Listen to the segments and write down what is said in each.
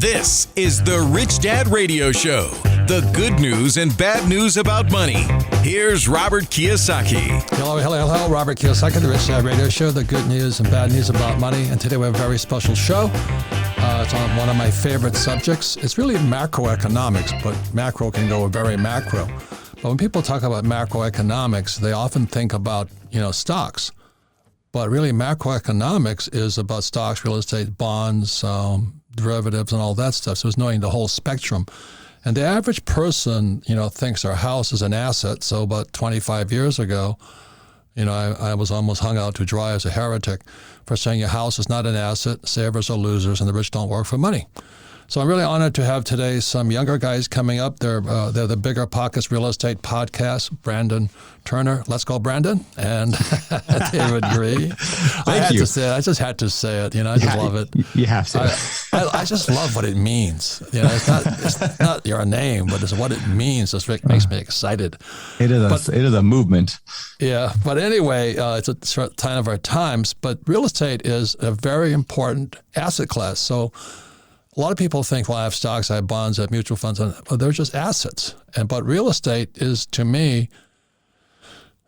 This is the Rich Dad Radio Show. The good news and bad news about money. Here's Robert Kiyosaki. Hello. Robert Kiyosaki, the Rich Dad Radio Show. The good news and bad news about money. And today we have a very special show. It's on one of my favorite subjects. It's really macroeconomics, but macro can go very macro. But when people talk about macroeconomics, they often think about, stocks. But really, macroeconomics is about stocks, real estate, bonds, derivatives, and all that stuff. So it's knowing the whole spectrum. And the average person, thinks their house is an asset. So about 25 years ago, I was almost hung out to dry as a heretic for saying your house is not an asset, savers are losers, and the rich don't work for money. So I'm really honored to have today some younger guys coming up. They're the BiggerPockets Real Estate Podcast, Brandon Turner. Let's go, Brandon. And David Greene. I just had to say it. I just love it. You have to. I just love what it means. It's not your name, but it's what it means. This makes me excited. It is a movement. Yeah. But anyway, it's a sign of our times. But real estate is a very important asset class. So a lot of people think, well, I have stocks, I have bonds, I have mutual funds, but they're just assets. But real estate is, to me,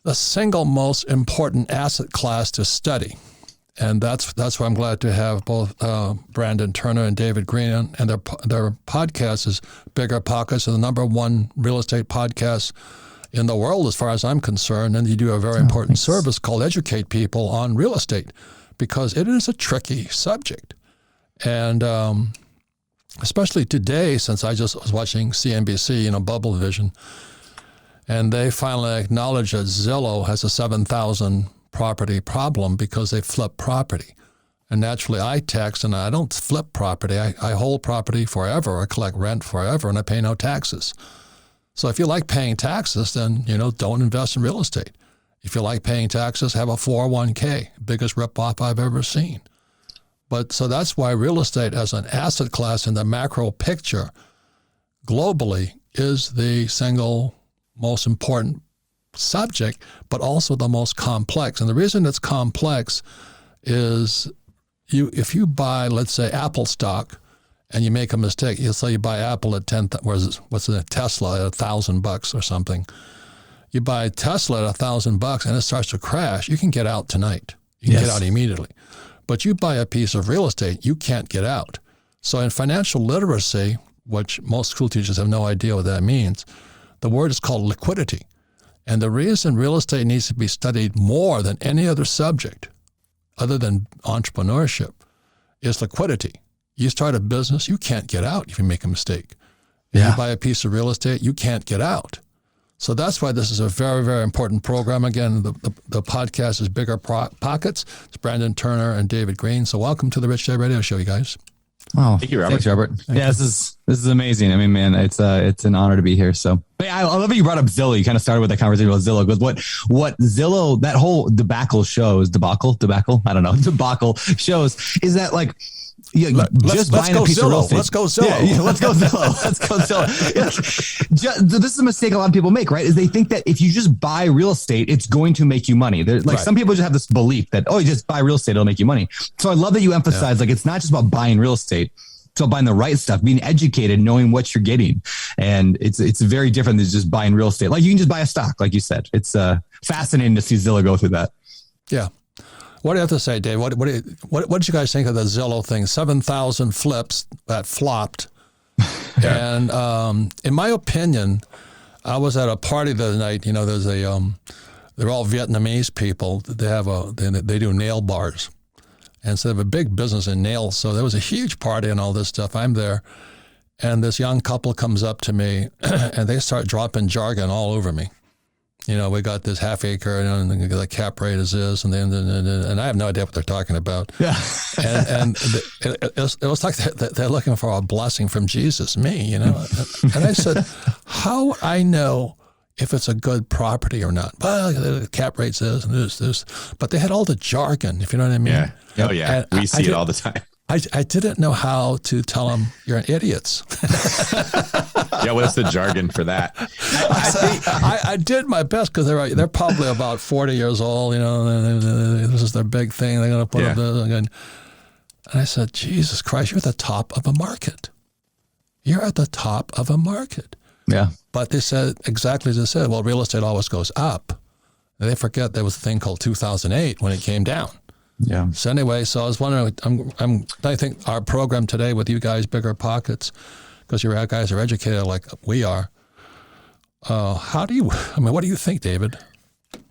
the single most important asset class to study. And that's why I'm glad to have both Brandon Turner and David Greene, and their podcast is BiggerPockets, the number one real estate podcast in the world as far as I'm concerned. And you do a very important service called educate people on real estate, because it is a tricky subject. And especially today, since I just was watching CNBC, Bubble Vision, and they finally acknowledged that Zillow has a 7,000 property problem because they flip property. And naturally, I tax, and I don't flip property. I hold property forever. I collect rent forever, and I pay no taxes. So if you like paying taxes, then, don't invest in real estate. If you like paying taxes, have a 401k, biggest ripoff I've ever seen. But so that's why real estate as an asset class in the macro picture globally is the single most important subject, but also the most complex. And the reason it's complex is if you buy, let's say, Apple stock, and you make a mistake, you'll say you buy Apple at Tesla at $1,000 or something. You buy Tesla at $1,000 and it starts to crash, you can get out tonight. You can get out immediately. But you buy a piece of real estate, you can't get out. So in financial literacy, which most school teachers have no idea what that means, the word is called liquidity. And the reason real estate needs to be studied more than any other subject, other than entrepreneurship, is liquidity. You start a business, you can't get out if you make a mistake. If you buy a piece of real estate, you can't get out. So that's why this is a very, very important program. Again, the podcast is BiggerPockets. It's Brandon Turner and David Greene. So welcome to the Rich Dad Radio Show, you guys. Oh, thank you, Robert. Thanks, Robert. This is amazing. I mean, man, it's an honor to be here. So, but I love that you brought up Zillow. You kind of started with that conversation about Zillow. Because what Zillow, that whole debacle shows, debacle, I don't know, debacle shows is that let's go Zillow. Let's go Zillow. Yeah, let's go Zillow. Let's go Zillow. This is a mistake a lot of people make, right? Is they think that if you just buy real estate, it's going to make you money. Some people just have this belief that, you just buy real estate, it'll make you money. So I love that you emphasize, it's not just about buying real estate. It's about buying the right stuff, being educated, knowing what you're getting. And it's very different than just buying real estate. Like you can just buy a stock, like you said. It's fascinating to see Zillow go through that. Yeah. What do you have to say, Dave? What did you guys think of the Zillow thing? 7,000 flips that flopped. And in my opinion, I was at a party the other night. There's they're all Vietnamese people. They do nail bars. And so they have a big business in nails. So there was a huge party and all this stuff. I'm there. And this young couple comes up to me and they start dropping jargon all over me. We got this half acre and the cap rate is this, and I have no idea what they're talking about. Yeah. and it was like they're looking for a blessing from Jesus, me, And I said, how would I know if it's a good property or not? Well, the cap rate says, and this. But they had all the jargon, if you know what I mean. Yeah. Oh, yeah. And we see it all the time. I didn't know how to tell them you're idiots. Yeah, what's the jargon for that? I did my best because they're probably about 40 years old. This is their big thing. They're going to put up this. And I said, Jesus Christ, you're at the top of a market. you're at the top of a market. Yeah. But they said exactly as I said, well, real estate always goes up. And they forget there was a thing called 2008 when it came down. Yeah. So anyway, so I was wondering, I think our program today with you guys, BiggerPockets, because you guys are educated like we are. What do you think, David?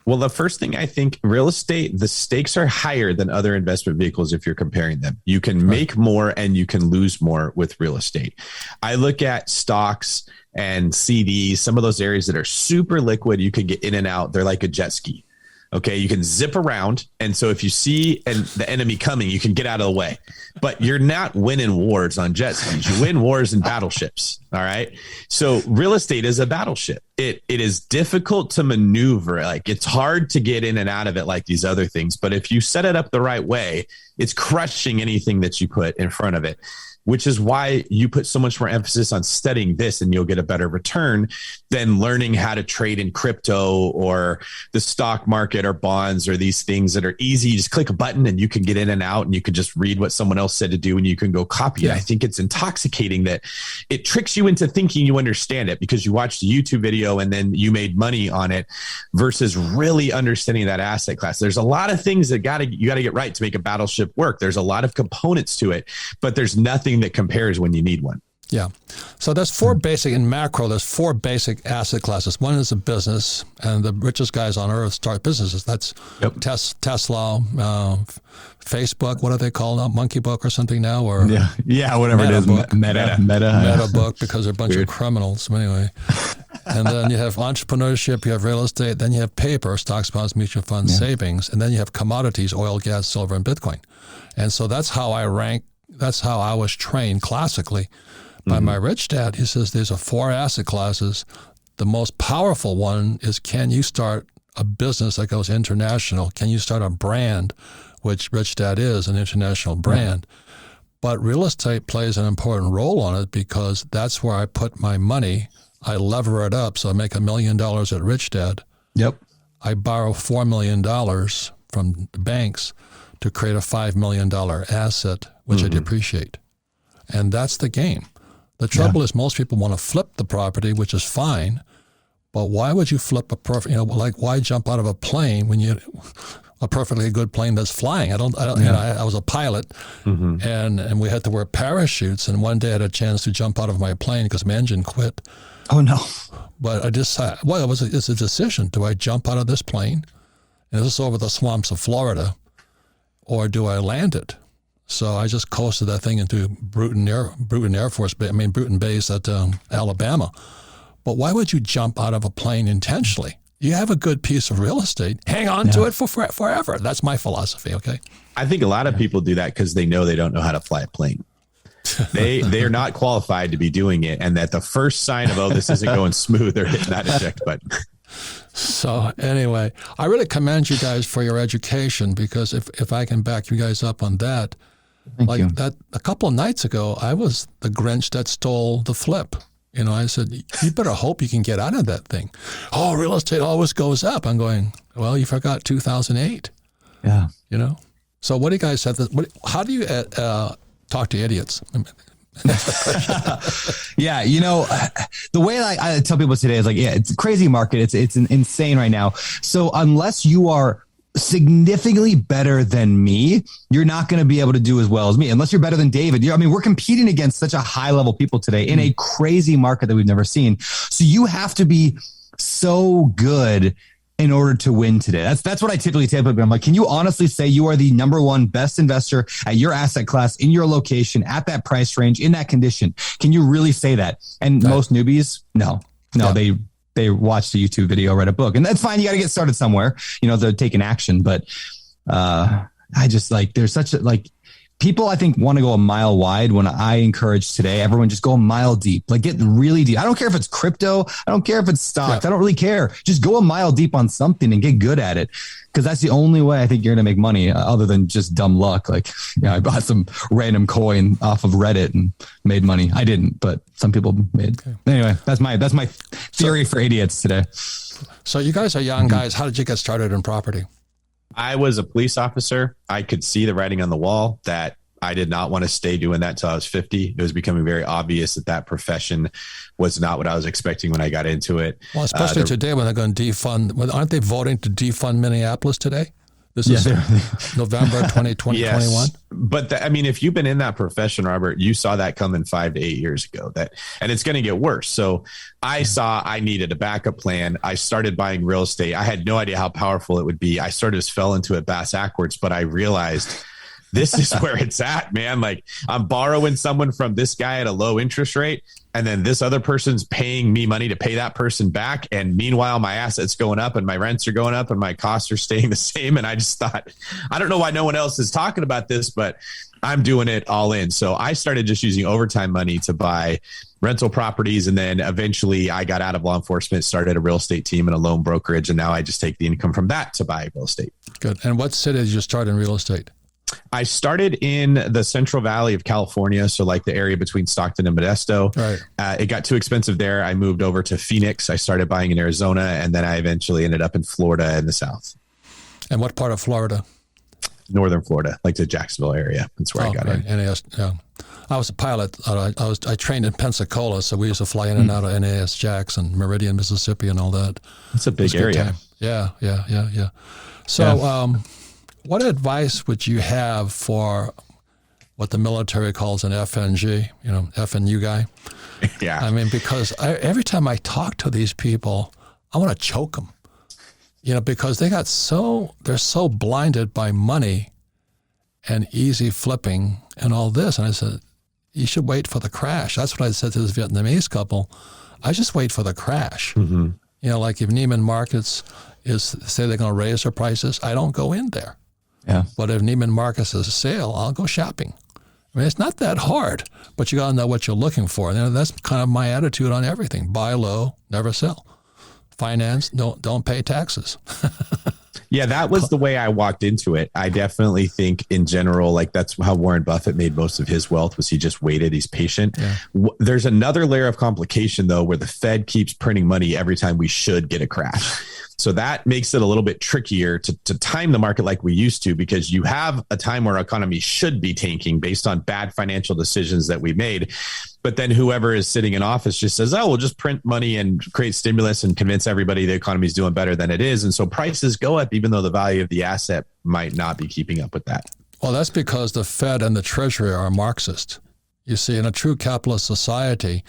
Well, the first thing I think, real estate, the stakes are higher than other investment vehicles if you're comparing them. You can make more and you can lose more with real estate. I look at stocks and CDs, some of those areas that are super liquid, you can get in and out. They're like a jet ski. Okay, you can zip around. And so if you see the enemy coming, you can get out of the way. But you're not winning wars on jet skis. You win wars in battleships. All right. So real estate is a battleship. It is difficult to maneuver. Like, it's hard to get in and out of it like these other things. But if you set it up the right way, it's crushing anything that you put in front of it, which is why you put so much more emphasis on studying this, and you'll get a better return than learning how to trade in crypto or the stock market or bonds or these things that are easy. You just click a button and you can get in and out, and you can just read what someone else said to do and you can go copy it. I think it's intoxicating that it tricks you into thinking you understand it because you watched a YouTube video and then you made money on it versus really understanding that asset class. There's a lot of things that you got to get right to make a battleship work. There's a lot of components to it, but there's nothing that compares when you need one. Yeah. So there's there's four basic asset classes. One is a business, and the richest guys on earth start businesses. That's Tesla, Facebook, what are they called now? Monkey Book or something now? Or whatever it is. Meta Book, because they're a bunch of criminals. Anyway. And then you have entrepreneurship, you have real estate, then you have paper, stocks, bonds, mutual funds, savings, and then you have commodities, oil, gas, silver, and Bitcoin. And so that's how I rank. That's how I was trained classically by my rich dad. He says there's 4 asset classes. The most powerful one is, can you start a business that goes international? Can you start a brand, which Rich Dad is an international brand? But real estate plays an important role on it because that's where I put my money. I lever it up, so I make $1 million at Rich Dad. Yep. I borrow $4 million from the banks to create a $5 million asset, which I depreciate. And that's the game. The trouble is most people want to flip the property, which is fine, but why would you flip why jump out of a plane when a perfectly good plane that's flying? I was a pilot and we had to wear parachutes, and one day I had a chance to jump out of my plane because my engine quit. Oh no. But I decided, it's a decision. Do I jump out of this plane? And this is over the swamps of Florida, or do I land it? So I just coasted that thing into Bruton Base at Alabama. But why would you jump out of a plane intentionally? You have a good piece of real estate. Hang on to it for forever. That's my philosophy, okay? I think a lot of people do that because they know they don't know how to fly a plane. They're not qualified to be doing it. And that the first sign of, this isn't going smooth, they're hitting that eject button. So anyway, I really commend you guys for your education, because if I can back you guys up on that, Thank you. that a couple of nights ago, I was the Grinch that stole the flip. I said, you better hope you can get out of that thing. Oh, real estate always goes up. I'm going, well, you forgot 2008. Yeah. So what do you guys have? How do you talk to idiots? Yeah, the way I tell people today is it's a crazy market. It's insane right now. So unless you are significantly better than me, you're not going to be able to do as well as me. Unless you're better than David. We're competing against such a high level people today in a crazy market that we've never seen. So you have to be so good in order to win today. That's what I typically tell people. I'm like, can you honestly say you are the number one best investor at your asset class, in your location, at that price range, in that condition? Can you really say that? And most newbies, no, they watch the YouTube video, read a book, and that's fine. You got to get started somewhere, they're taking action. But I just there's such people, I think, want to go a mile wide when I encourage today, everyone just go a mile deep, get really deep. I don't care if it's crypto. I don't care if it's stocks. I don't really care. Just go a mile deep on something and get good at it. Because that's the only way I think you're going to make money, other than just dumb luck. I bought some random coin off of Reddit and made money. I didn't, but some people made. Okay. Anyway, that's my theory for idiots today. So you guys are young guys. How did you get started in property? I was a police officer. I could see the writing on the wall that I did not want to stay doing that till I was 50. It was becoming very obvious that profession was not what I was expecting when I got into it. Well, especially today when they're going to defund. Aren't they voting to defund Minneapolis today? This is November 2021. Yes. But if you've been in that profession, Robert, you saw that coming 5 to 8 years ago, and it's going to get worse. So I saw I needed a backup plan. I started buying real estate. I had no idea how powerful it would be. I sort of fell into it backwards, but I realized this is where it's at, man. Like, I'm borrowing someone from this guy at a low interest rate, and then this other person's paying me money to pay that person back. And meanwhile, my assets going up and my rents are going up and my costs are staying the same. And I just thought, I don't know why no one else is talking about this, but I'm doing it all in. So I started just using overtime money to buy rental properties. And then eventually I got out of law enforcement, started a real estate team and a loan brokerage. And now I just take the income from that to buy real estate. Good. And what city did you start in real estate? I started in the Central Valley of California, so like the area between Stockton and Modesto. Right. It got too expensive there. I moved over to Phoenix. I started buying in Arizona, and then I eventually ended up in Florida in the South. And what part of Florida? Northern Florida, like the Jacksonville area. That's where I got in. NAS, yeah. I was a pilot. I trained in Pensacola, so we used to fly in and out of NAS Jackson, Meridian, Mississippi, and all that. It's a big area. Yeah. So, what advice would you have for what the military calls an FNG, FNU guy? Yeah. Because every time I talk to these people, I want to choke them, because they're so blinded by money and easy flipping and all this. And I said, you should wait for the crash. That's what I said to this Vietnamese couple. I just wait for the crash. Mm-hmm. Like if Neiman Marcus say they're going to raise their prices, I don't go in there. Yeah. But if Neiman Marcus has a sale, I'll go shopping. It's not that hard, but you got to know what you're looking for. And that's kind of my attitude on everything. Buy low, never sell. Finance, don't pay taxes. Yeah, that was the way I walked into it. I definitely think in general, like that's how Warren Buffett made most of his wealth, was he just waited. He's patient. Yeah. There's another layer of complication, though, where the Fed keeps printing money every time we should get a crash. So that makes it a little bit trickier to time the market like we used to, because you have a time where our economy should be tanking based on bad financial decisions that we made. But then whoever is sitting in office just says, oh, we'll just print money and create stimulus and convince everybody the economy is doing better than it is. And so prices go up, even though the value of the asset might not be keeping up with that. Well, that's because the Fed and the Treasury are Marxist. You see, in a true capitalist society,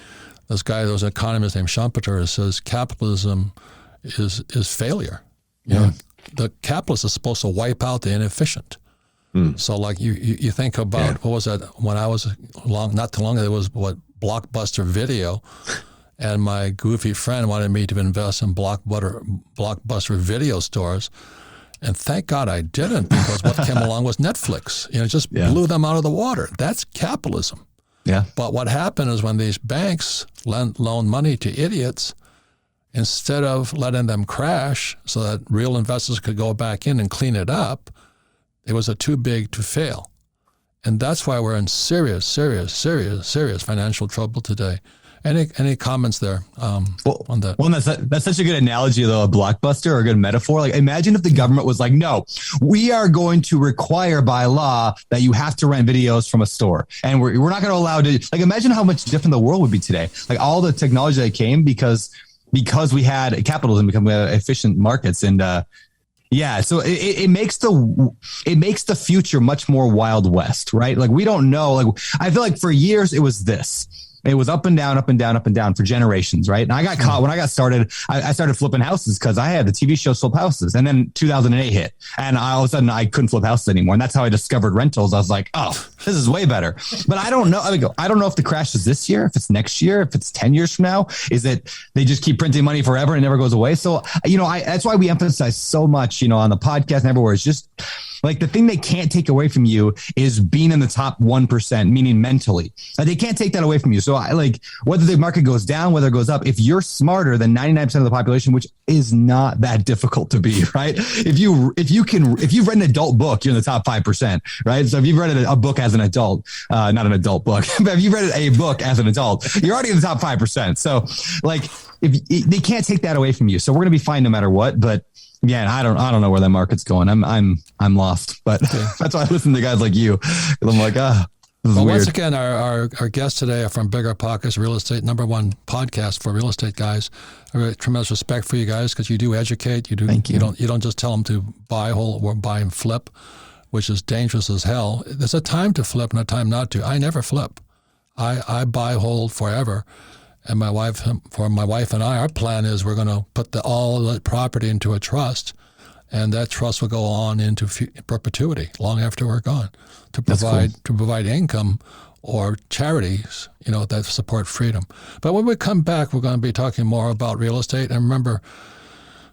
those economists named Schumpeter says capitalism is failure. The capitalist is supposed to wipe out the inefficient. So like you think about, what was that? When I was not too long ago, there was Blockbuster Video, and my goofy friend wanted me to invest in Blockbuster Video stores. And thank God I didn't, because what came along was Netflix. It just blew them out of the water. That's capitalism. Yeah. But what happened is when these banks loan money to idiots, instead of letting them crash so that real investors could go back in and clean it up, it was too big to fail. And that's why we're in serious financial trouble today. Any comments there on that? Well, that's such a good analogy, though, a Blockbuster, or a good metaphor. Like, imagine if the government was like, no, we are going to require by law that you have to rent videos from a store. And we're not going to allow to, like, imagine how much different the world would be today. Like, all the technology that came because we had capitalism, we had efficient markets. And so it makes the future much more Wild West, right? Like, we don't know. Like, I feel like for years it was this. It was up and down, up and down, up and down for generations, right? And I got caught when I got started. I started flipping houses because I had the TV show Flip Houses, and then 2008 hit, and all of a sudden I couldn't flip houses anymore. And that's how I discovered rentals. I was like, oh, this is way better. But I don't know. I don't know if the crash is this year, if it's next year, if it's 10 years from now. Is it they just keep printing money forever and it never goes away? So that's why we emphasize so much, on the podcast and everywhere. It's just like the thing they can't take away from you is being in the top 1%, meaning mentally. They can't take that away from you. So whether the market goes down, whether it goes up, if you're smarter than 99% of the population, which is not that difficult to be, right? If you've read an adult book, you're in the top 5%, right? So if you've read a book as an adult, not an adult book, but if you've read a book as an adult, you're already in the top 5%. So if they can't take that away from you. So we're going to be fine no matter what. But Yeah, and I don't know where that market's going. I'm lost, but that's why I listen to guys like you. I'm like, this is weird. Once again, our guests today are from BiggerPockets, real estate #1 podcast for real estate guys. I have tremendous respect for you guys because you do educate. You do. Thank you. You don't just tell them to buy hold or buy and flip, which is dangerous as hell. There's a time to flip and a time not to. I never flip. I buy hold forever. And my wife and I, our plan is we're going to put all the property into a trust, and that trust will go on into perpetuity, long after we're gone, to provide income or charities, that support freedom. But when we come back, we're going to be talking more about real estate. And remember,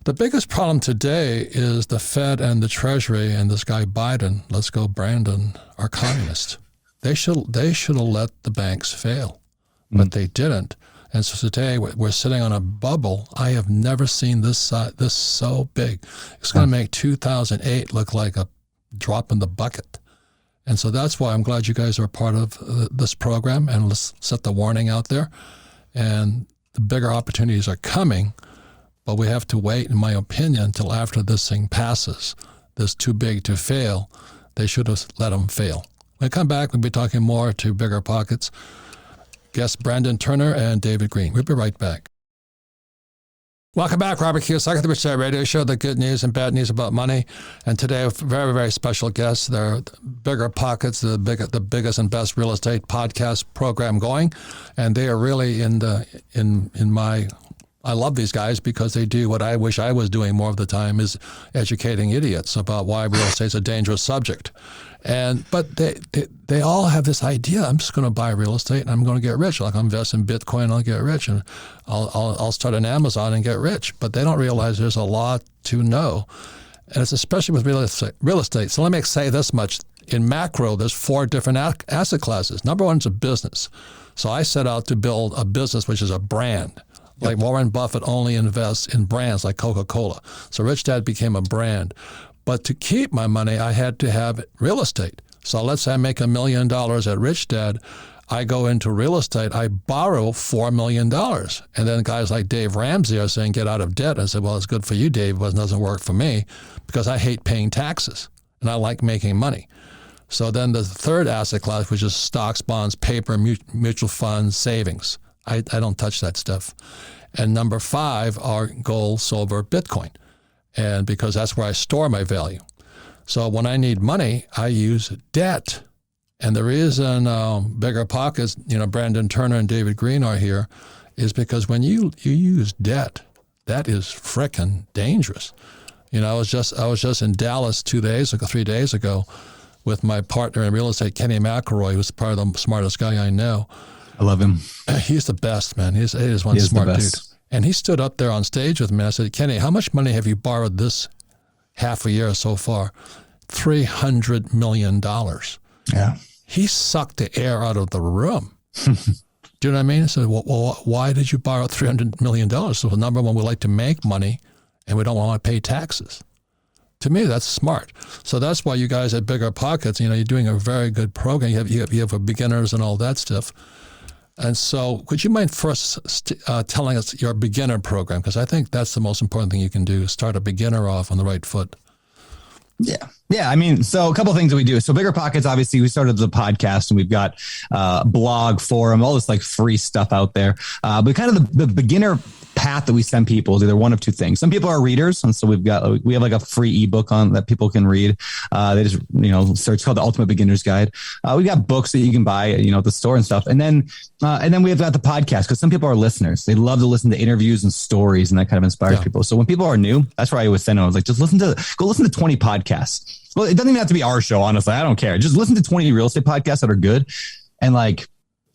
the biggest problem today is the Fed and the Treasury and this guy Biden. Let's go, Brandon, are communists. They should have let the banks fail, but they didn't. And so today we're sitting on a bubble. I have never seen this so big. It's going to make 2008 look like a drop in the bucket. And so that's why I'm glad you guys are part of this program. And let's set the warning out there. And the bigger opportunities are coming, but we have to wait, in my opinion, until after this thing passes. This too big to fail. They should have let them fail. When I come back, we'll be talking more to BiggerPockets. Guests Brandon Turner and David Greene. We'll be right back. Welcome back, Robert Kiyosaki, the Rich Dad Radio Show, the good news and bad news about money. And today, a very, very special guest. They're BiggerPockets, the biggest and best real estate podcast program going. And they are really I love these guys because they do what I wish I was doing more of the time, is educating idiots about why real estate is a dangerous subject. But they all have this idea, I'm just going to buy real estate and I'm going to get rich. Like, I'll invest in Bitcoin and I'll get rich, and I'll start an Amazon and get rich. But they don't realize there's a lot to know. And it's especially with real estate. So let me say this much. In macro, there's 4 different asset classes. Number 1 is a business. So I set out to build a business which is a brand. Like Warren Buffett only invests in brands like Coca-Cola. So Rich Dad became a brand. But to keep my money, I had to have real estate. So let's say I make $1 million at Rich Dad. I go into real estate. I borrow $4 million. And then guys like Dave Ramsey are saying, get out of debt. I said, well, it's good for you, Dave, but it doesn't work for me because I hate paying taxes and I like making money. So then the third asset class, which is stocks, bonds, paper, mutual funds, savings. I don't touch that stuff. And number 5 are gold, silver, Bitcoin. And because that's where I store my value. So when I need money, I use debt. And the reason BiggerPockets, Brandon Turner and David Greene are here is because when you use debt, that is frickin' dangerous. I was just in Dallas 3 days ago with my partner in real estate, Kenny McElroy, who's probably the smartest guy I know. I love him. He's the best, man. He is one smart dude. And he stood up there on stage with me. I said, Kenny, how much money have you borrowed this half a year so far? $300 million. Yeah. He sucked the air out of the room. Do you know what I mean? I said, well, why did you borrow $300 million? So number 1, we like to make money and we don't want to pay taxes. To me, that's smart. So that's why you guys at BiggerPockets, you're doing a very good program. You have beginners and all that stuff. And so would you mind first telling us your beginner program? Because I think that's the most important thing you can do, start a beginner off on the right foot. Yeah. I mean, so a couple of things that we do. So BiggerPockets, obviously, we started the podcast and we've got blog, forum, all this like free stuff out there. But kind of the beginner path that we send people is either one of 2 things. Some people are readers, and so we have like a free ebook on that people can read. They just search, called the Ultimate Beginner's Guide. We got books that you can buy at the store and stuff, and then we have got the podcast because some people are listeners. They love to listen to interviews and stories, and that kind of inspires people. So when people are new, that's where I always send them. I was like, just go listen to 20 podcasts. Well, it doesn't even have to be our show. Honestly, I don't care. Just listen to 20 real estate podcasts that are good, and like.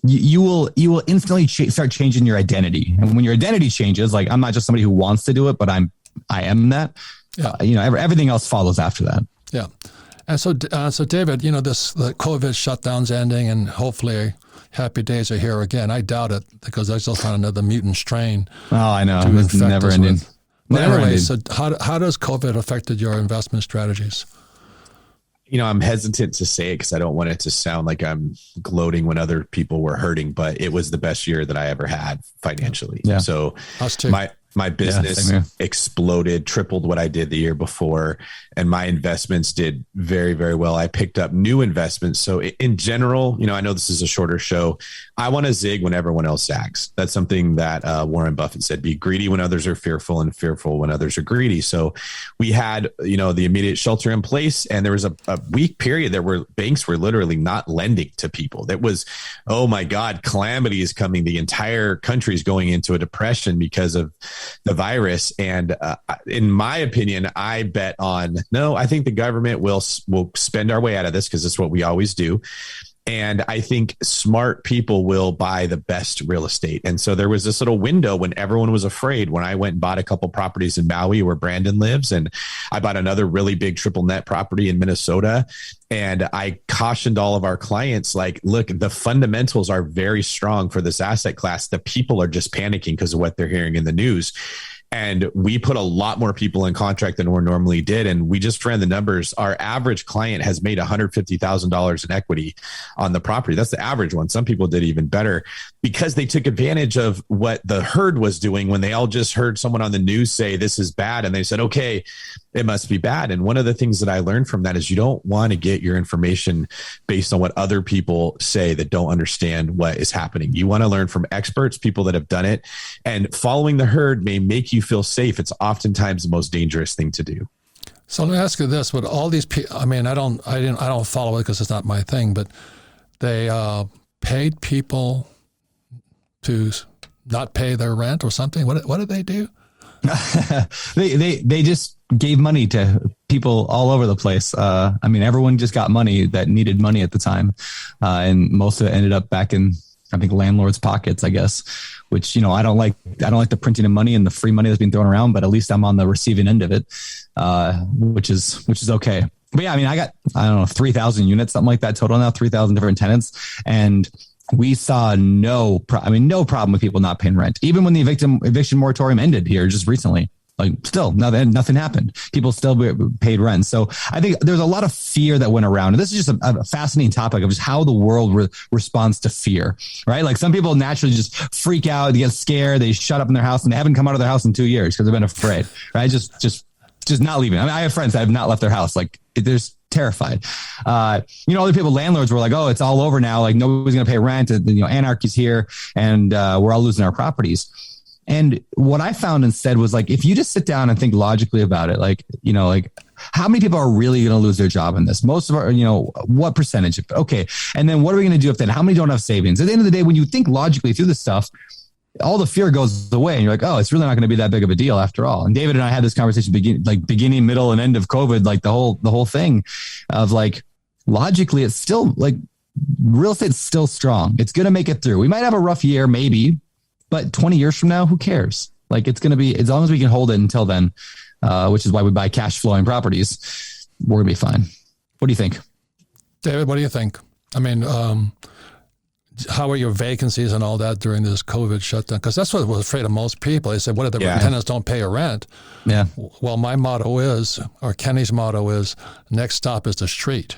You will instantly start changing your identity. And when your identity changes, like, I'm not just somebody who wants to do it, but I am that. Yeah. Everything else follows after that. Yeah. And so David, the COVID shutdown's ending, and hopefully happy days are here again. I doubt it because I still find another mutant strain. Oh, I know. It's never ending. But anyway, so how does COVID affected your investment strategies? I'm hesitant to say it because I don't want it to sound like I'm gloating when other people were hurting, but it was the best year that I ever had financially. Yeah. So My business exploded, tripled what I did the year before, and my investments did very, very well. I picked up new investments. So in general, I know this is a shorter show. I want to zig when everyone else zags. That's something that Warren Buffett said, be greedy when others are fearful and fearful when others are greedy. So we had, the immediate shelter in place, and there was a week period there where banks were literally not lending to people. That was, oh my God, calamity is coming. The entire country is going into a depression because of the virus. And in my opinion, I bet on, no, I think the government will spend our way out of this because it's what we always do. And I think smart people will buy the best real estate. And so there was this little window when everyone was afraid, when I went and bought a couple properties in Maui where Brandon lives, and I bought another really big triple net property in Minnesota. And I cautioned all of our clients, like, look, the fundamentals are very strong for this asset class. The people are just panicking because of what they're hearing in the news. And we put a lot more people in contract than we normally did. And we just ran the numbers. Our average client has made $150,000 in equity on the property. That's the average one. Some people did even better because they took advantage of what the herd was doing when they all just heard someone on the news say this is bad. And they said, okay, it must be bad. And one of the things that I learned from that is you don't want to get your information based on what other people say that don't understand what is happening. You want to learn from experts, people that have done it, and following the herd may make you feel safe. It's oftentimes the most dangerous thing to do. So let me ask you this: with all these people, I mean, I don't follow it because it's not my thing, but they paid people to not pay their rent or something. What did they do? They just gave money to people all over the place. I mean, everyone just got money that needed money at the time. And most of it ended up back in, I think, landlords' pockets, I guess, which, I don't like the printing of money and the free money that's being thrown around, but at least I'm on the receiving end of it, which is okay. But yeah, I mean, I don't know, 3,000 units, something like that total now, 3,000 different tenants. And we saw no problem with people not paying rent. Even when the eviction moratorium ended here just recently, like still nothing happened. People still paid rent. So I think there's a lot of fear that went around. And this is just a fascinating topic of just how the world responds to fear, right? Like some people naturally just freak out, they get scared, they shut up in their house, and they haven't come out of their house in 2 years because they've been afraid, right? Just not leaving. I mean, I have friends that have not left their house. Like they're terrified. Other people, landlords were like, oh, it's all over now. Like nobody's going to pay rent. Anarchy's here and we're all losing our properties. And what I found instead was like, if you just sit down and think logically about it, like how many people are really going to lose their job in this? Most of our, what percentage? Okay. And then what are we going to do if then? How many don't have savings? At the end of the day, when you think logically through this stuff, all the fear goes away and you're like, oh, it's really not going to be that big of a deal after all. And David and I had this conversation beginning, middle, and end of COVID, like the whole thing of like, logically, it's still like real estate's still strong. It's going to make it through. We might have a rough year, maybe, but 20 years from now, who cares? Like it's going to be, as long as we can hold it until then, which is why we buy cash flowing properties, we're going to be fine. What do you think? David, what do you think? I mean, how are your vacancies and all that during this COVID shutdown? Because that's what was afraid of most people. They said, what if the tenants don't pay a rent? Yeah. Well, my motto is, or Kenny's motto is, next stop is the street.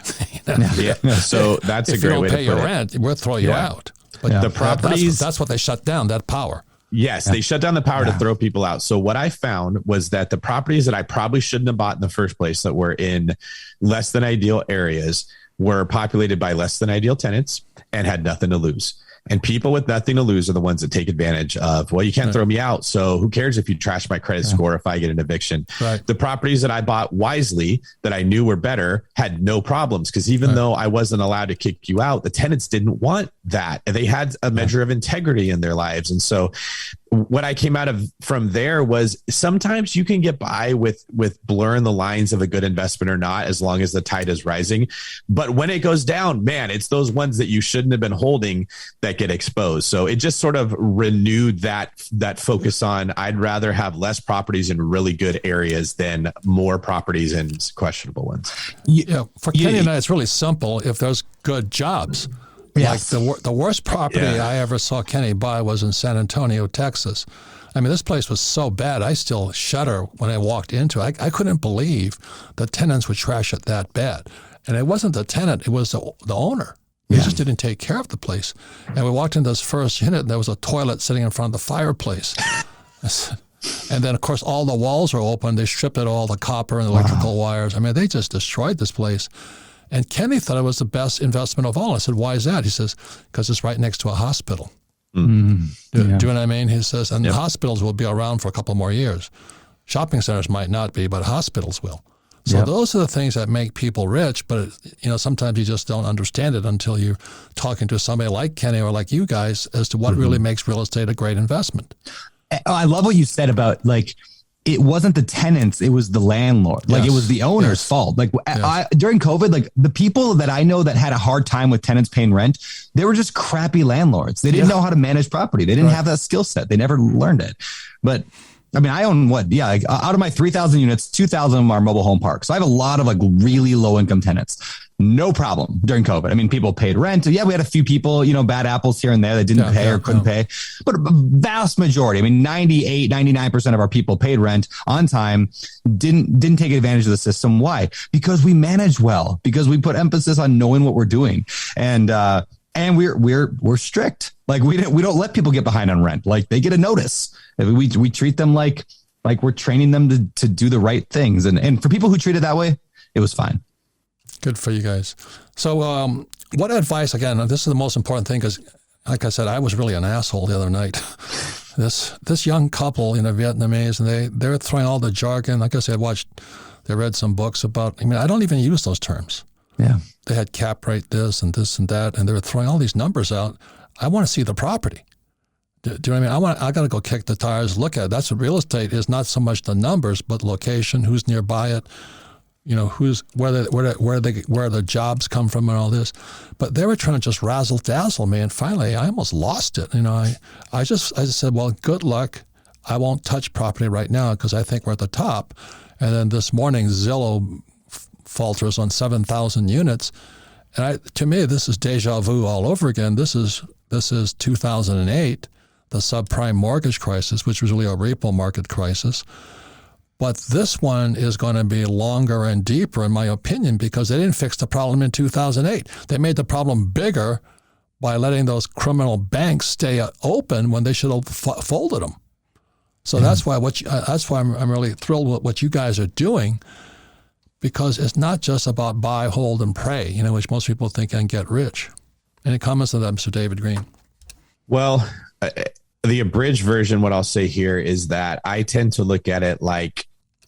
Yeah. So that's a great way to put it. If you don't pay your rent, we'll throw you out. But the properties, that's what they shut down, that power. Yes, they shut down the power to throw people out. So what I found was that the properties that I probably shouldn't have bought in the first place that were in less than ideal areas were populated by less than ideal tenants and had nothing to lose. And people with nothing to lose are the ones that take advantage of, well, you can't throw me out. So who cares if you trash my credit score if I get an eviction? Right. The properties that I bought wisely that I knew were better had no problems because even though I wasn't allowed to kick you out, the tenants didn't want that. And they had a measure of integrity in their lives. And so what I came out of from there was sometimes you can get by with blurring the lines of a good investment or not, as long as the tide is rising. But when it goes down, man, it's those ones that you shouldn't have been holding that get exposed. So it just sort of renewed that focus on, I'd rather have less properties in really good areas than more properties in questionable ones. Yeah. For Kenny and I, it's really simple. If there's good jobs. Yes. Like the worst property I ever saw Kenny buy was in San Antonio, Texas. I mean, this place was so bad, I still shudder when I walked into it. I couldn't believe the tenants would trash it that bad. And it wasn't the tenant, it was the owner. He just didn't take care of the place. And we walked into this first unit, and there was a toilet sitting in front of the fireplace. I said, And then, of course, all the walls are open. They stripped out all the copper and electrical wires. I mean, they just destroyed this place. And Kenny thought it was the best investment of all. I said, why is that? He says, because it's right next to a hospital. Do you know what I mean? He says, and hospitals will be around for a couple more years. Shopping centers might not be, but hospitals will. So those are the things that make people rich, but sometimes you just don't understand it until you're talking to somebody like Kenny or like you guys as to what really makes real estate a great investment. I love what you said about it wasn't the tenants, it was the landlord. It was the owner's fault. During COVID, the people that I know that had a hard time with tenants paying rent, they were just crappy landlords. They didn't know how to manage property. They didn't have that skill set. They never learned it. But I mean, I own out of my 3,000 units, 2,000 of them are mobile home parks. So I have a lot of really low income tenants. No problem during COVID. I mean, people paid rent. Yeah, we had a few people, bad apples here and there that didn't pay or couldn't pay. But a vast majority, I mean, 98, 99% of our people paid rent on time, didn't take advantage of the system. Why? Because we manage well, because we put emphasis on knowing what we're doing. And we're strict. We don't let people get behind on rent. They get a notice. We treat them like we're training them to do the right things. And for people who treat it that way, it was fine. Good for you guys. So what advice, again, this is the most important thing, because like I said, I was really an asshole the other night. This young couple, Vietnamese, and they're throwing all the jargon. Like I said, they read some books about, I don't even use those terms. Yeah. They had cap rate this and that, and they were throwing all these numbers out. I want to see the property. Do you know what I mean? I got to go kick the tires, look at it. That's what real estate is, not so much the numbers, but location, who's nearby it, where the jobs come from and all this. But they were trying to just razzle dazzle me, and finally I almost lost it. I just said, well, good luck. I won't touch property right now because I think we're at the top. And then this morning, Zillow falters on 7,000 units. And to me, this is deja vu all over again. This is 2008, the subprime mortgage crisis, which was really a repo market crisis. But this one is going to be longer and deeper, in my opinion, because they didn't fix the problem in 2008. They made the problem bigger by letting those criminal banks stay open when they should have folded them. So that's why I'm really thrilled with what you guys are doing, because it's not just about buy, hold, and pray, which most people think and get rich. Any comments on that, Mr. David Greene? Well, the abridged version, what I'll say here is that I tend to look at it like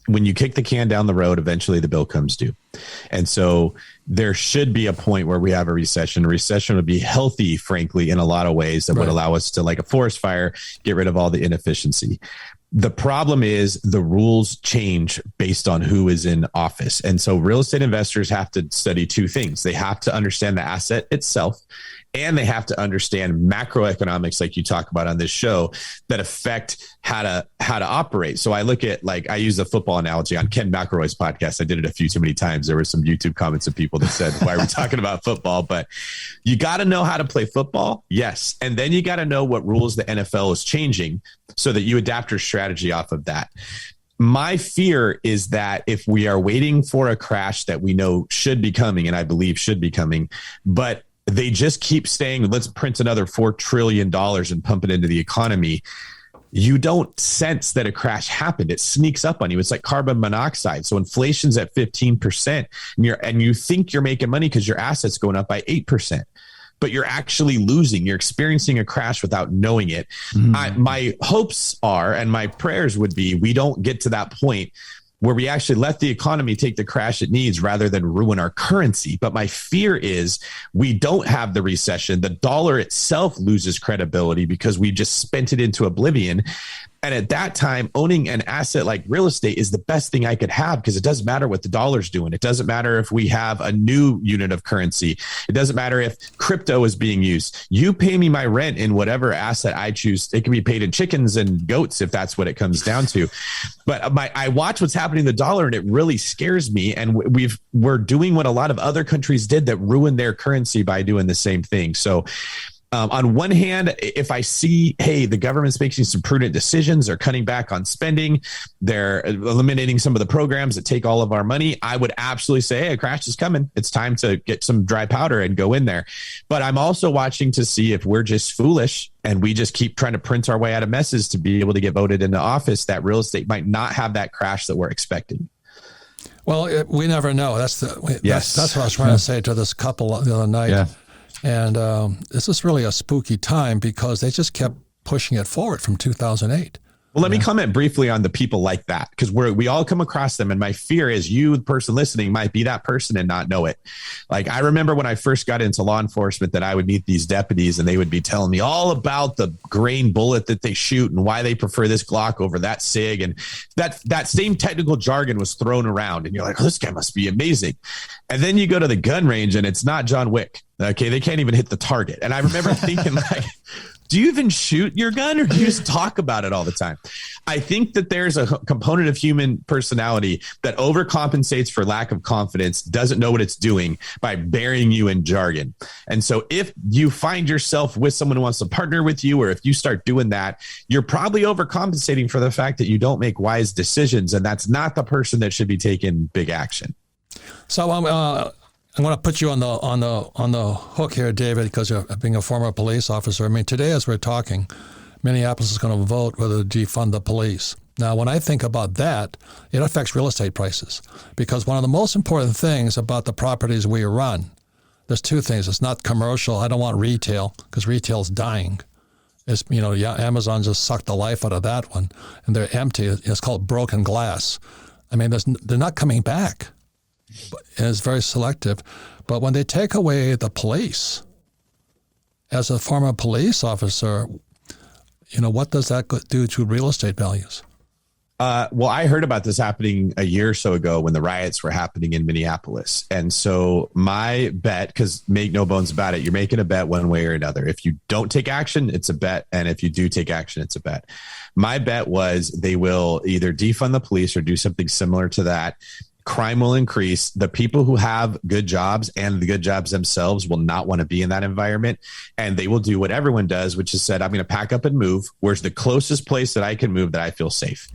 when you kick the can down the road, eventually the bill comes due. And so there should be a point where we have a recession. A recession would be healthy, frankly, in a lot of ways that would allow us to, like a forest fire, get rid of all the inefficiency. The problem is the rules change based on who is in office. And so real estate investors have to study two things. They have to understand the asset itself, and they have to understand macroeconomics, like you talk about on this show, that affect how to operate. So I look at, I use a football analogy on Ken McElroy's podcast. I did it a few too many times. There were some YouTube comments of people that said, why are we talking about football? But you got to know how to play football. Yes. And then you got to know what rules the NFL is changing so that you adapt your strategy off of that. My fear is that if we are waiting for a crash that we know should be coming, and I believe should be coming, but they just keep saying, let's print another $4 trillion and pump it into the economy, you don't sense that a crash happened. It sneaks up on you. It's like carbon monoxide. So inflation's at 15%, and you think you're making money because your assets going up by 8%. But you're actually losing. You're experiencing a crash without knowing it. My hopes are, and my prayers would be, we don't get to that point where we actually let the economy take the crash it needs rather than ruin our currency. But my fear is we don't have the recession. The dollar itself loses credibility because we just spent it into oblivion. And at that time, owning an asset like real estate is the best thing I could have, because it doesn't matter what the dollar's doing. It doesn't matter if we have a new unit of currency. It doesn't matter if crypto is being used. You pay me my rent in whatever asset I choose. It can be paid in chickens and goats if that's what it comes down to. But I watch what's happening to the dollar, and it really scares me. And we're doing what a lot of other countries did that ruined their currency by doing the same thing. So On one hand, if I see, hey, the government's making some prudent decisions, they're cutting back on spending, they're eliminating some of the programs that take all of our money, I would absolutely say, hey, a crash is coming. It's time to get some dry powder and go in there. But I'm also watching to see if we're just foolish and we just keep trying to print our way out of messes to be able to get voted into office, that real estate might not have that crash that we're expecting. Well, we never know. That's what I was trying to say to this couple the other night. Yeah. And this is really a spooky time because they just kept pushing it forward from 2008. Well, let me comment briefly on the people like that, because we all come across them. And my fear is you, the person listening, might be that person and not know it. Like, I remember when I first got into law enforcement that I would meet these deputies and they would be telling me all about the grain bullet that they shoot and why they prefer this Glock over that SIG. And that same technical jargon was thrown around. And you're like, oh, this guy must be amazing. And then you go to the gun range and it's not John Wick. Okay, they can't even hit the target. And I remember thinking, like, do you even shoot your gun or do you just talk about it all the time? I think that there's a component of human personality that overcompensates for lack of confidence, doesn't know what it's doing by burying you in jargon. And so if you find yourself with someone who wants to partner with you, or if you start doing that, you're probably overcompensating for the fact that you don't make wise decisions. And that's not the person that should be taking big action. So I'm going to put you on the hook here, David, because you're being a former police officer. I mean, today as we're talking, Minneapolis is going to vote whether to defund the police. Now, when I think about that, it affects real estate prices, because one of the most important things about the properties we run, there's two things. It's not commercial. I don't want retail, because retail's dying. It's, Amazon just sucked the life out of that one, and they're empty. It's called broken glass. I mean, they're not coming back. And it's very selective. But when they take away the police, as a former police officer, what does that do to real estate values? Well, I heard about this happening a year or so ago when the riots were happening in Minneapolis. And so my bet, because make no bones about it, you're making a bet one way or another. If you don't take action, it's a bet. And if you do take action, it's a bet. My bet was they will either defund the police or do something similar to that. Crime will increase. The people who have good jobs and the good jobs themselves will not want to be in that environment. And they will do what everyone does, which is said, I'm going to pack up and move. Where's the closest place that I can move that I feel safe?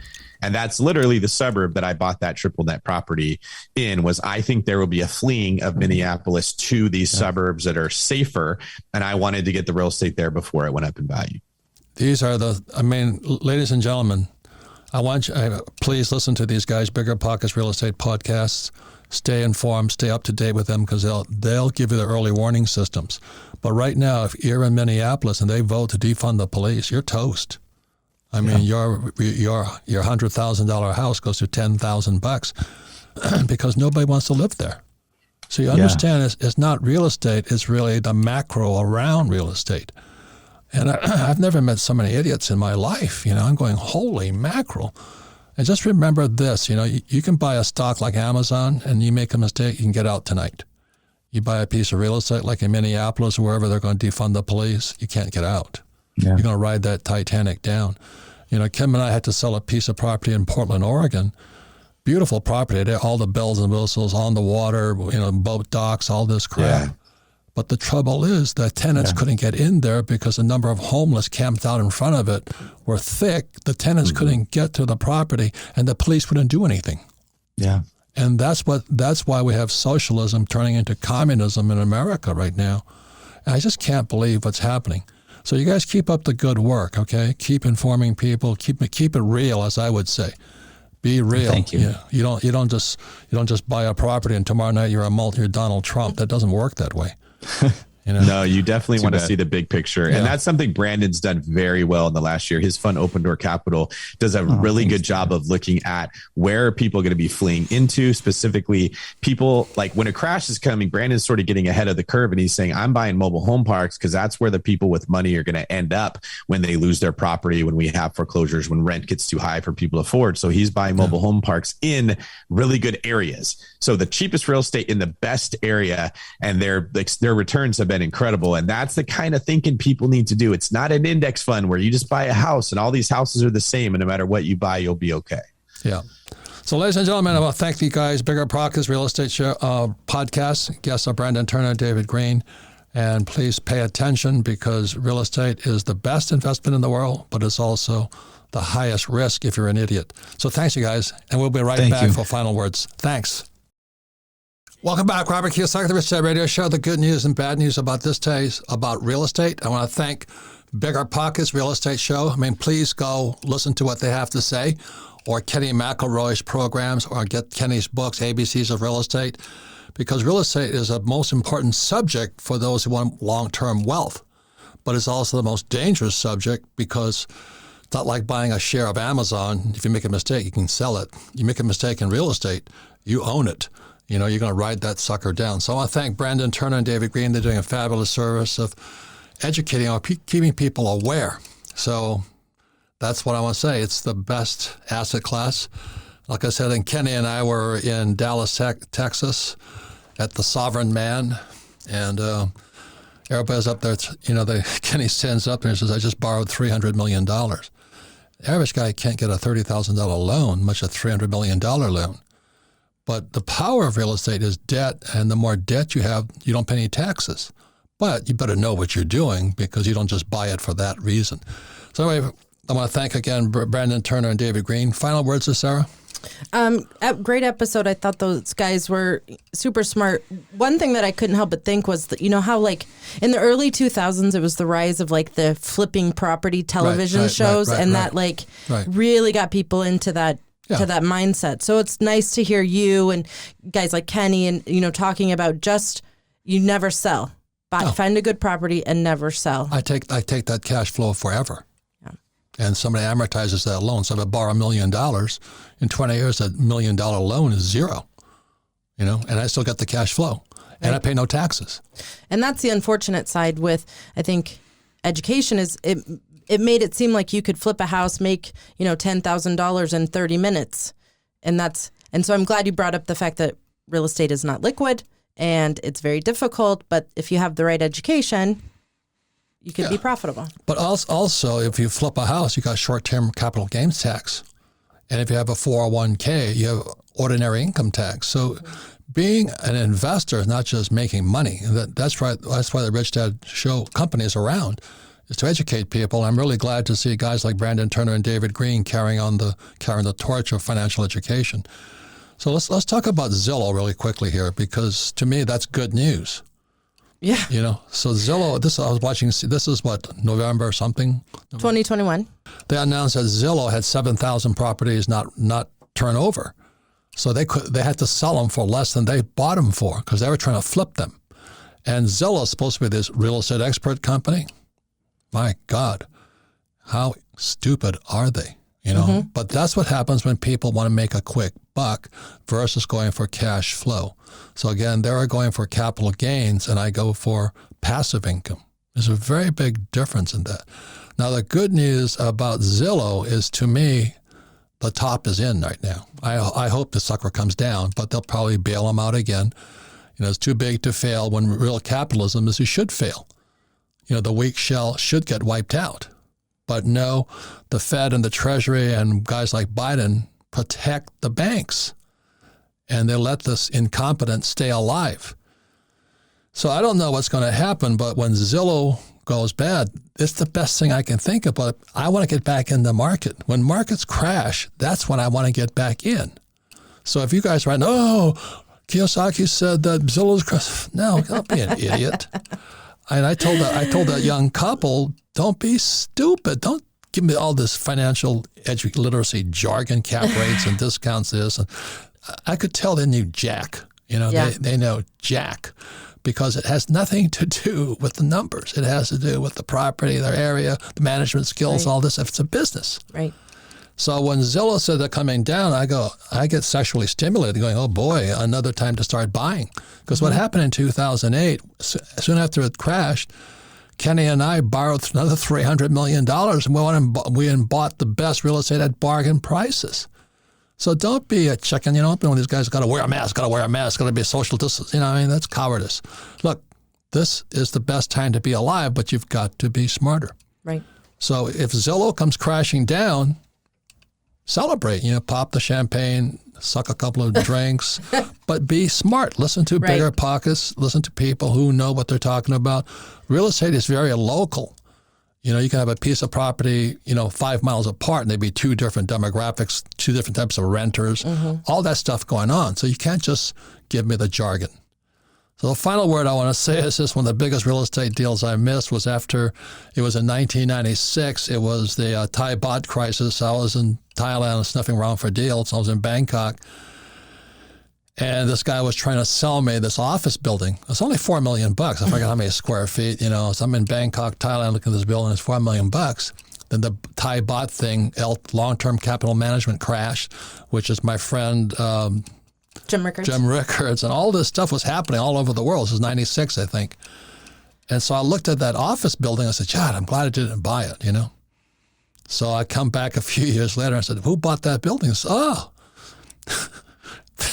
And that's literally the suburb that I bought that triple net property in. Was I think there will be a fleeing of Minneapolis to these suburbs that are safer. And I wanted to get the real estate there before it went up in value. These are ladies and gentlemen, I want you, please listen to these guys, BiggerPockets Real Estate Podcasts. Stay informed, stay up to date with them, because they'll give you the early warning systems. But right now, if you're in Minneapolis and they vote to defund the police, you're toast. I mean, your $100,000 house goes to $10,000 because nobody wants to live there. So you understand, it's not real estate; it's really the macro around real estate. And I've never met so many idiots in my life. I'm going, holy mackerel. And just remember this, you can buy a stock like Amazon and you make a mistake, you can get out tonight. You buy a piece of real estate like in Minneapolis or wherever they're going to defund the police, you can't get out. Yeah. You're going to ride that Titanic down. Kim and I had to sell a piece of property in Portland, Oregon. Beautiful property. All the bells and whistles on the water, boat docks, all this crap. Yeah. But the trouble is that tenants couldn't get in there because the number of homeless camped out in front of it were thick. The tenants couldn't get to the property, and the police wouldn't do anything. Yeah. And that's why we have socialism turning into communism in America right now. And I just can't believe what's happening. So you guys keep up the good work, okay? Keep informing people. Keep it real, as I would say. Be real. Thank you. You don't just buy a property and tomorrow night you're Donald Trump. That doesn't work that way. No, you definitely want to see the big picture. And that's something Brandon's done very well in the last year. His fund, Open Door Capital, does a really good job of looking at where are people going to be fleeing into, specifically people like when a crash is coming, Brandon's sort of getting ahead of the curve and he's saying, I'm buying mobile home parks because that's where the people with money are going to end up when they lose their property, when we have foreclosures, when rent gets too high for people to afford. So he's buying mobile home parks in really good areas. So the cheapest real estate in the best area, and their returns have been incredible. And that's the kind of thinking people need to do. It's not an index fund where you just buy a house and all these houses are the same, and no matter what you buy, you'll be okay. Yeah. So ladies and gentlemen, I want to thank you guys. BiggerPockets Real Estate Show, podcast. Guests are Brandon Turner, David Greene. And please pay attention because real estate is the best investment in the world, but it's also the highest risk if you're an idiot. So thanks, you guys. And we'll be right back for final words. Thanks. Welcome back. Robert Kiyosaki, the Rich Dad Radio Show. The good news and bad news about this day is about real estate. I want to thank BiggerPockets Real Estate Show. I mean, please go listen to what they have to say, or Kenny McElroy's programs, or get Kenny's books, ABCs of Real Estate, because real estate is a most important subject for those who want long-term wealth. But it's also the most dangerous subject because it's not like buying a share of Amazon. If you make a mistake, you can sell it. You make a mistake in real estate, you own it. You know, you're going to ride that sucker down. So I want to thank Brandon Turner and David Greene. They're doing a fabulous service of educating or keeping people aware. So that's what I want to say. It's the best asset class. Like I said, and Kenny and I were in Dallas, Texas at the Sovereign Man. And everybody's up there, Kenny stands up there and says, I just borrowed $300 million. The average guy can't get a $30,000 loan, much a $300 million loan. But the power of real estate is debt, and the more debt you have, you don't pay any taxes. But you better know what you're doing because you don't just buy it for that reason. So anyway, I want to thank again Brandon Turner and David Greene. Final words, Sarah? Great episode. I thought those guys were super smart. One thing that I couldn't help but think was that, you know how like in the early 2000s, it was the rise of like the flipping property television shows. That really got people into that. Yeah. To that mindset. So it's nice to hear you and guys like Kenny and, talking about just you never sell. Find a good property and never sell. I take that cash flow forever. Yeah. And somebody amortizes that loan. So if I borrow $1 million, in 20 years, that $1 million loan is zero, and I still get the cash flow and I pay no taxes. And that's the unfortunate side with, I think, education is it made it seem like you could flip a house, make, $10,000 in 30 minutes. And so I'm glad you brought up the fact that real estate is not liquid and it's very difficult. But if you have the right education, you could be profitable. But also, if you flip a house, you got short-term capital gains tax. And if you have a 401k, you have ordinary income tax. So being an investor is not just making money. That's right. That's why the Rich Dad Show company is around, is to educate people. I'm really glad to see guys like Brandon Turner and David Greene carrying the torch of financial education. So let's talk about Zillow really quickly here, because to me that's good news. Yeah. So Zillow, I was watching, this is what, November something? 2021. They announced that Zillow had 7,000 properties not turn over. So they had to sell them for less than they bought them for because they were trying to flip them. And Zillow is supposed to be this real estate expert company. My God, how stupid are they? But that's what happens when people want to make a quick buck versus going for cash flow. So again, they're going for capital gains and I go for passive income. There's a very big difference in that. Now, the good news about Zillow is, to me, the top is in right now. I hope the sucker comes down, but they'll probably bail them out again. It's too big to fail when real capitalism is it should fail. The weak shell should get wiped out. But no, the Fed and the Treasury and guys like Biden protect the banks. And they let this incompetence stay alive. So I don't know what's going to happen, but when Zillow goes bad, it's the best thing I can think of. But I want to get back in the market. When markets crash, that's when I want to get back in. So if you guys are right, Kiyosaki said that Zillow's crashed. No, don't be an idiot. And I told that young couple, don't be stupid. Don't give me all this financial literacy jargon, cap rates and discounts this. And I could tell they knew jack. They know jack because it has nothing to do with the numbers. It has to do with the property, their area, the management skills, all this. If it's a business. Right. So when Zillow said they're coming down, I get sexually stimulated going, oh boy, another time to start buying. Because what happened in 2008, soon after it crashed, Kenny and I borrowed another $300 million and we went and bought the best real estate at bargain prices. So don't be a chicken, don't be one of these guys got to wear a mask, got to be a social distance. That's cowardice. Look, this is the best time to be alive, but you've got to be smarter. Right. So if Zillow comes crashing down, celebrate, pop the champagne, suck a couple of drinks, but be smart. Listen to Right. BiggerPockets. Listen to people who know what they're talking about. Real estate is very local. You know, you can have a piece of property, 5 miles apart, and there'd be two different demographics, two different types of renters, all that stuff going on. So you can't just give me the jargon. So the final word I want to say is this: one of the biggest real estate deals I missed was after, it was in 1996. It was the Thai baht crisis. I was in Thailand sniffing around for deals. I was in Bangkok. And this guy was trying to sell me this office building. It's only $4 million. I forget how many square feet, So I'm in Bangkok, Thailand, looking at this building. It's $4 million. Then the Thai baht thing, long-term capital management crashed, which is my friend Jim Rickards. and all this stuff was happening all over the world. This is 96, I think. And so I looked at that office building. I said, Chad, I'm glad I didn't buy it, So I come back a few years later and I said, who bought that building? He said,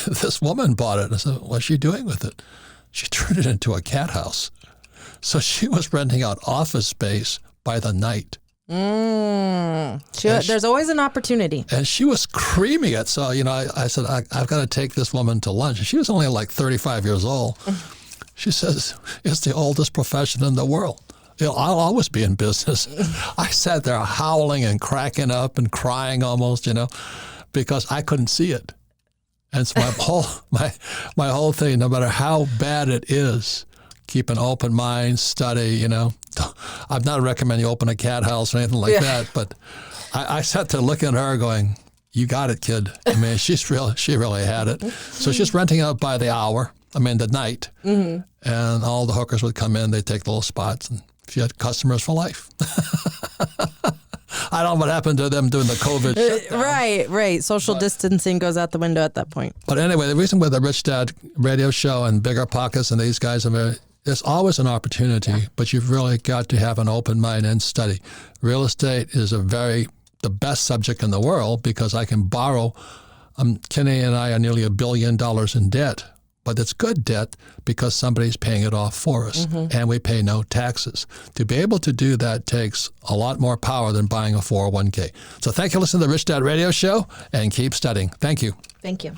this woman bought it. I said, what's she doing with it? She turned it into a cat house. So she was renting out office space by the night. There's always an opportunity. And she was creaming it. So, I said, I've got to take this woman to lunch. And she was only like 35 years old. She says, it's the oldest profession in the world. I'll always be in business. I sat there howling and cracking up and crying almost, because I couldn't see it. And so my whole thing, no matter how bad it is, keep an open mind, study, I'm not recommending you open a cat house or anything like that, but I sat there looking at her going, you got it, kid. I mean, she really had it. So she's renting out by the hour, the night, and all the hookers would come in, they'd take little spots, and she had customers for life. I don't know what happened to them during the COVID shutdown. Right. Social distancing goes out the window at that point. But anyway, the reason with the Rich Dad radio show and BiggerPockets and these guys, there's always an opportunity, but you've really got to have an open mind and study. Real estate is the best subject in the world because I can borrow. Kenny and I are nearly $1 billion in debt, but it's good debt because somebody's paying it off for us, and we pay no taxes. To be able to do that takes a lot more power than buying a 401k. So thank you for listening to the Rich Dad Radio Show, and keep studying. Thank you. Thank you.